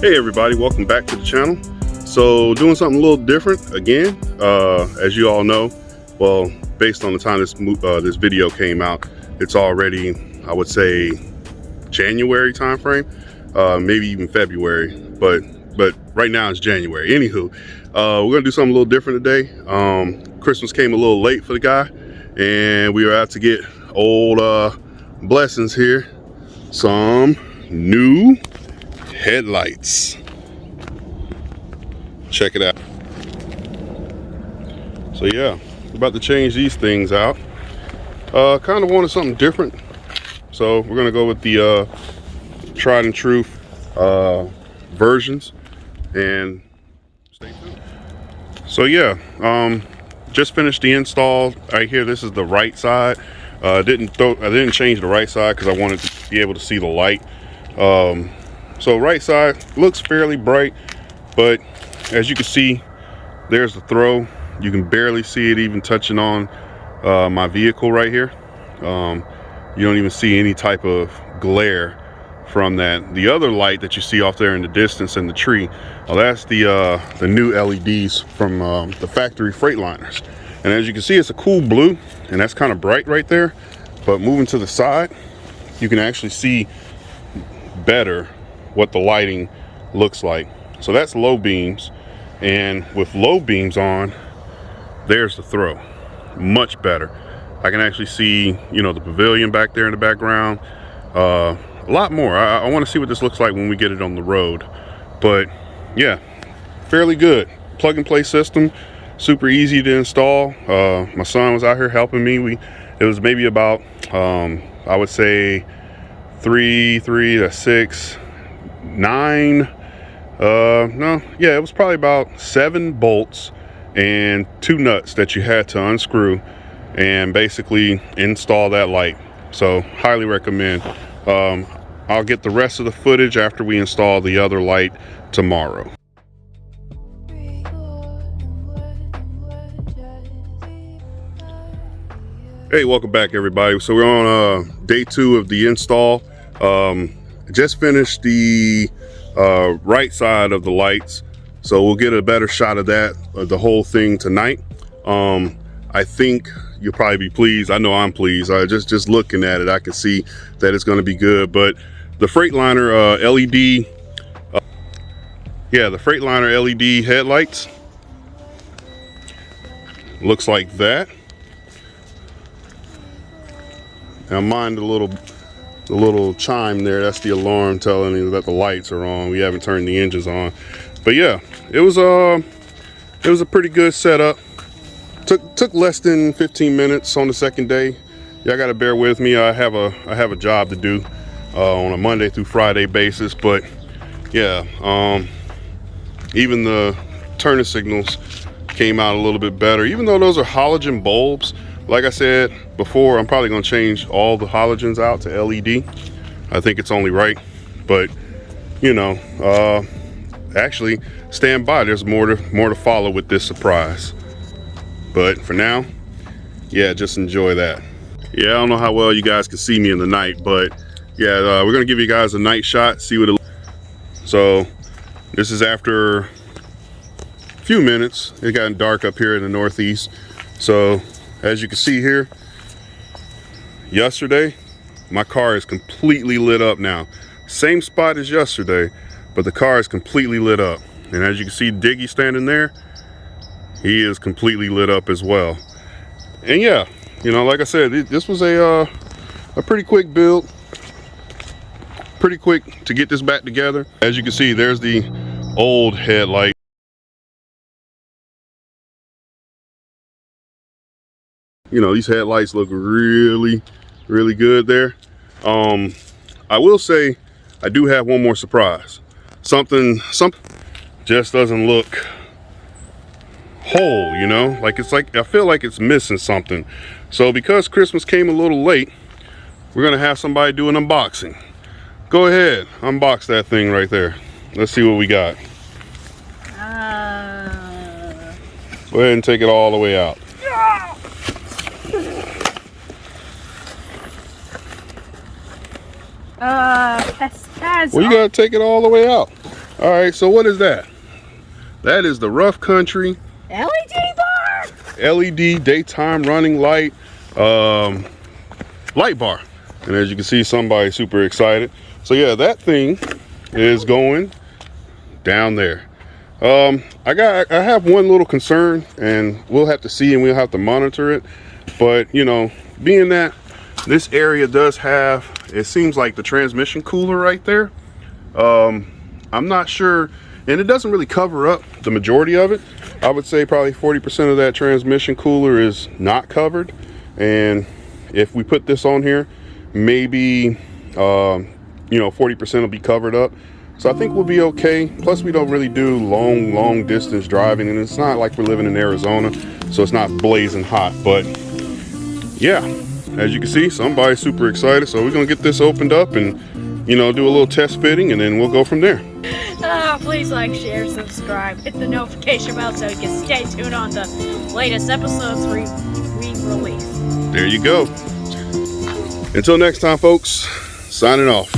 Hey everybody, welcome back to the channel. So doing something a little different again. As you all know, well, based on the time this video came out, it's already, I would say, January time frame, maybe even February, but right now it's January. Anywho, we're gonna do something a little different today. Christmas came a little late for the guy, and we were out to get old Blessings here some new headlights. Check it out. So yeah, about to change these things out. Kind of wanted something different, so we're gonna go with the tried and true versions, and stay tuned. So yeah, just finished the install. Right here, this is the right side. I didn't change the right side because I wanted to be able to see the light. So right side looks fairly bright, but as you can see, there's the throw. You can barely see it even touching on my vehicle right here. You don't even see any type of glare from that. The other light that you see off there in the distance in the tree, well, that's the new LEDs from the factory Freightliners. And as you can see, it's a cool blue, and that's kind of bright right there. But moving to the side, you can actually see better what the lighting looks like. So that's low beams, and with low beams on, there's the throw. Much better. I can actually see, you know, the pavilion back there in the background. A lot more. I want to see what this looks like when we get it on the road. But yeah, fairly good. Plug and play system, super easy to install. My son was out here helping me. It was maybe about I would say 3 to 6, 9. No, yeah, it was probably about 7 bolts and 2 nuts that you had to unscrew and basically install that light. So highly recommend. I'll get the rest of the footage after we install the other light tomorrow. Hey, welcome back everybody. So we're on day 2 of the install. Just finished the right side of the lights, so we'll get a better shot of that, the whole thing tonight. I think you'll probably be pleased. I know I'm pleased. Just looking at it, I can see that it's going to be good. But the Freightliner LED, yeah, the Freightliner LED headlights looks like that. Now mind the little chime there, that's the alarm telling you that the lights are on. We haven't turned the engines on. But yeah, it was a pretty good setup. Took less than 15 minutes on the second day. Y'all gotta bear with me. I have a job to do on a Monday through Friday basis. But yeah, even the turning signals came out a little bit better, even though those are halogen bulbs. Like I said before, I'm probably gonna change all the halogens out to LED. I think it's only right, but you know, actually stand by. There's more to follow with this surprise. But for now, yeah, just enjoy that. Yeah, I don't know how well you guys can see me in the night, but yeah, we're gonna give you guys a night shot, see what it looks like. So this is after a few minutes. It got dark up here in the Northeast. So as you can see here, yesterday, my car is completely lit up now. Same spot as yesterday, but the car is completely lit up. And as you can see Diggy standing there, he is completely lit up as well. And yeah, you know, like I said, this was a pretty quick build. Pretty quick to get this back together. As you can see, there's the old headlight. You know, these headlights look really good there. I will say I do have one more surprise. Something just doesn't look whole, you know, like I feel like it's missing something. So because Christmas came a little late, we're gonna have somebody do an unboxing. Go ahead, unbox that thing right there. Let's see what we got. Go ahead and take it all the way out. Well, you gotta take it all the way out. All right, so what is that? That is the Rough Country LED bar. LED daytime running light light bar. And as you can see, somebody's super excited. So yeah, that thing is going down there. I have one little concern, and we'll have to see and we'll have to monitor it. But you know, being that this area does have, it seems like the transmission cooler right there. I'm not sure, and it doesn't really cover up the majority of it. I would say probably 40% of that transmission cooler is not covered. And if we put this on here, maybe, you know, 40% will be covered up. So I think we'll be okay. Plus we don't really do long distance driving, and it's not like we're living in Arizona, so it's not blazing hot. But yeah, as you can see, somebody's super excited. So we're gonna get this opened up and, you know, do a little test fitting, and then we'll go from there. Please like, share, subscribe, hit the notification bell so you can stay tuned on the latest episodes we release. There you go. Until next time, folks, signing off.